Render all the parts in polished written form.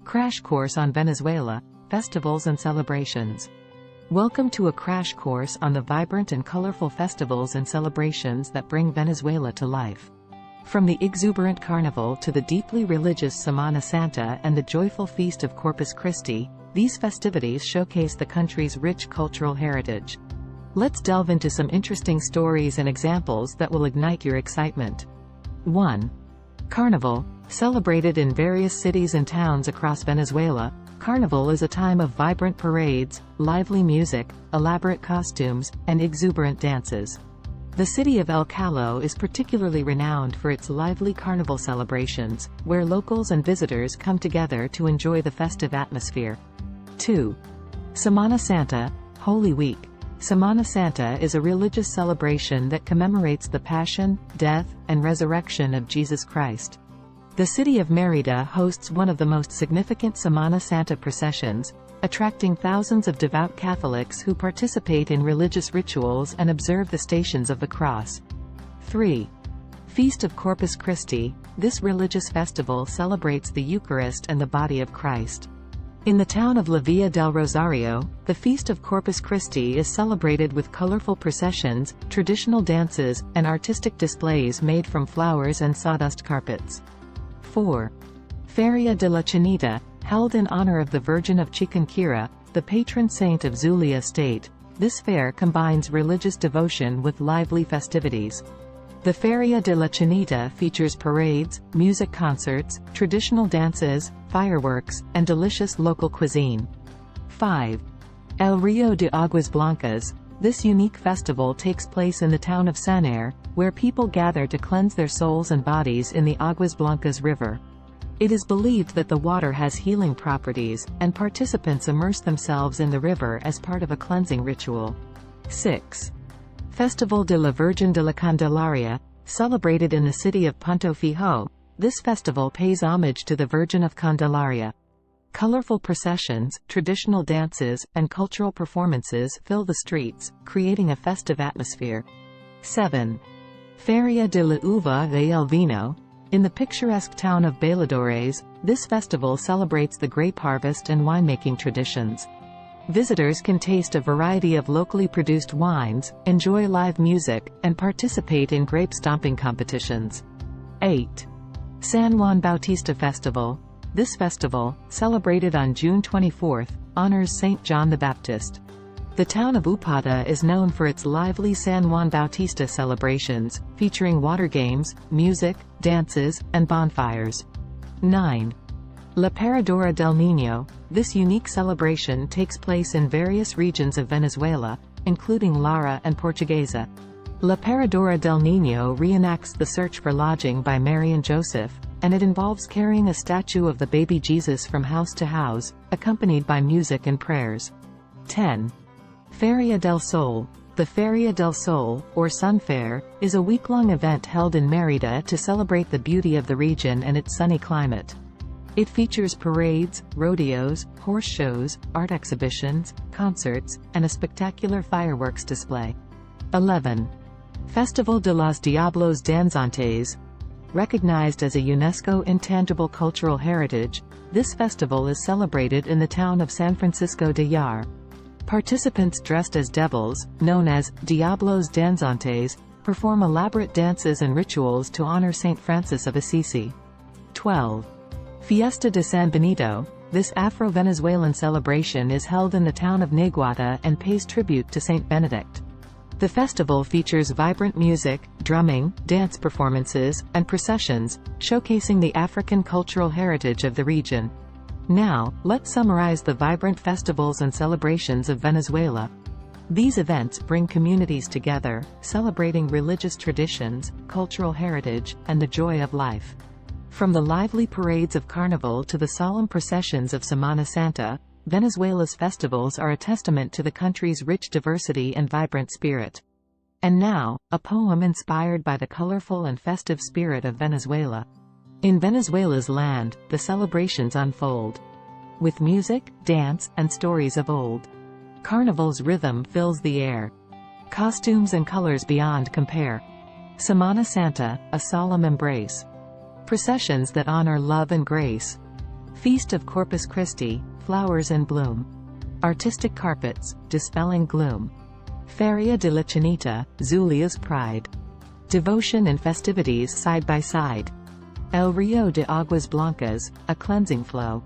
Crash course on Venezuela, festivals and celebrations. Welcome to a crash course on the vibrant and colorful festivals and celebrations that bring Venezuela to life. From the exuberant Carnival to the deeply religious Semana Santa and the joyful Feast of Corpus Christi, these festivities showcase the country's rich cultural heritage. Let's delve into some interesting stories and examples that will ignite your excitement. 1. Carnival. Celebrated in various cities and towns across Venezuela, Carnival is a time of vibrant parades, lively music, elaborate costumes, and exuberant dances. The city of Callao is particularly renowned for its lively carnival celebrations, where locals and visitors come together to enjoy the festive atmosphere. 2. Semana Santa, Holy Week. Semana Santa is a religious celebration that commemorates the Passion, Death, and Resurrection of Jesus Christ. The city of Mérida hosts one of the most significant Semana Santa processions, attracting thousands of devout Catholics who participate in religious rituals and observe the Stations of the Cross. 3. Feast of Corpus Christi. This religious festival celebrates the Eucharist and the body of Christ. In the town of La Villa del Rosario, the Feast of Corpus Christi is celebrated with colorful processions, traditional dances, and artistic displays made from flowers and sawdust carpets. 4. Feria de la Chinita, held in honor of the Virgin of Chiquinquirá, the patron saint of Zulia state. This fair combines religious devotion with lively festivities. The Feria de la Chinita features parades, music concerts, traditional dances, fireworks, and delicious local cuisine. 5. El Rio de Aguas Blancas. This unique festival takes place in the town of Saner, where people gather to cleanse their souls and bodies in the Aguas Blancas River. It is believed that the water has healing properties, and participants immerse themselves in the river as part of a cleansing ritual. 6. Festival de la Virgen de la Candelaria. Celebrated in the city of Punto Fijo, this festival pays homage to the Virgin of Candelaria. Colorful processions, traditional dances, and cultural performances fill the streets, creating a festive atmosphere. 7. Feria de la Uva y el Vino. In the picturesque town of Bailadores, this festival celebrates the grape harvest and winemaking traditions. Visitors can taste a variety of locally produced wines, enjoy live music, and participate in grape stomping competitions. 8. San Juan Bautista Festival. This festival, celebrated on June 24, honors Saint John the Baptist. The town of Upata is known for its lively San Juan Bautista celebrations, featuring water games, music, dances, and bonfires. 9. La Paradora del Niño. This unique celebration takes place in various regions of Venezuela, including Lara and Portuguesa. La Paradora del Niño reenacts the search for lodging by Mary and Joseph, and it involves carrying a statue of the baby Jesus from house to house, accompanied by music and prayers. 10. Feria del Sol. The Feria del Sol, or Sun Fair, is a week-long event held in Mérida to celebrate the beauty of the region and its sunny climate. It features parades, rodeos, horse shows, art exhibitions, concerts, and a spectacular fireworks display. 11. Festival de los Diablos Danzantes. Recognized as a UNESCO Intangible Cultural Heritage, this festival is celebrated in the town of San Francisco de Yar. Participants dressed as devils, known as Diablos Danzantes, perform elaborate dances and rituals to honor Saint Francis of Assisi. 12. Fiesta de San Benito. This Afro-Venezuelan celebration is held in the town of Neguata and pays tribute to Saint Benedict. The festival features vibrant music, drumming, dance performances, and processions, showcasing the African cultural heritage of the region. Now, let's summarize the vibrant festivals and celebrations of Venezuela. These events bring communities together, celebrating religious traditions, cultural heritage, and the joy of life. From the lively parades of Carnival to the solemn processions of Semana Santa, Venezuela's festivals are a testament to the country's rich diversity and vibrant spirit. And now, a poem inspired by the colorful and festive spirit of Venezuela. In Venezuela's land, the celebrations unfold. With music, dance, and stories of old. Carnival's rhythm fills the air. Costumes and colors beyond compare. Semana Santa, a solemn embrace. Processions that honor love and grace. Feast of Corpus Christi, flowers in bloom. Artistic carpets, dispelling gloom. Feria de la Chinita, Zulia's pride. Devotion and festivities side by side. El Rio de Aguas Blancas, a cleansing flow.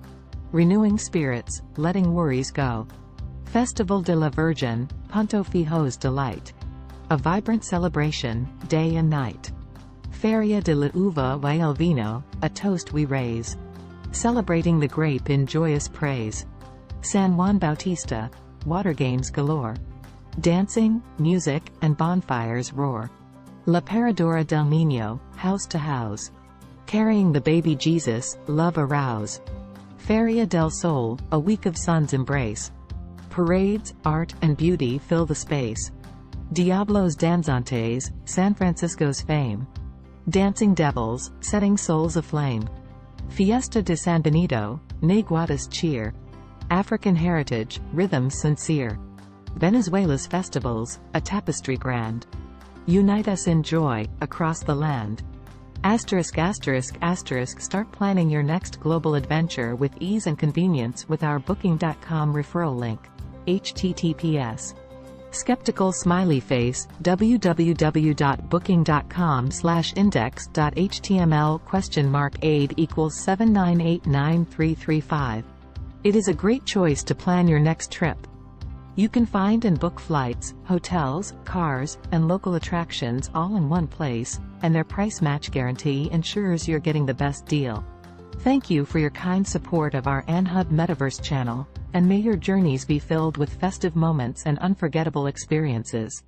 Renewing spirits, letting worries go. Festival de la Virgin, Punto Fijo's delight. A vibrant celebration, day and night. Feria de la Uva y el Vino, a toast we raise. Celebrating the grape in joyous praise. San Juan Bautista, water games galore. Dancing, music, and bonfires roar. La Paradora del Niño, house to house. Carrying the baby Jesus, love arouse. Feria del Sol, a week of sun's embrace. Parades, art, and beauty fill the space. Diablos Danzantes, San Francisco's fame. Dancing devils, setting souls aflame. Fiesta de San Benito, Naguata's cheer. African heritage, rhythms sincere. Venezuela's festivals, a tapestry grand. Unite us in joy, across the land. *****, start planning your next global adventure with ease and convenience with our Booking.com referral link. https. Skeptical smiley face, www.booking.com/index.html $aid equals 7989335. It is a great choice to plan your next trip. You can find and book flights, hotels, cars, and local attractions all in one place, and their price match guarantee ensures you're getting the best deal. Thank you for your kind support of our AnHub Metaverse channel, and may your journeys be filled with festive moments and unforgettable experiences.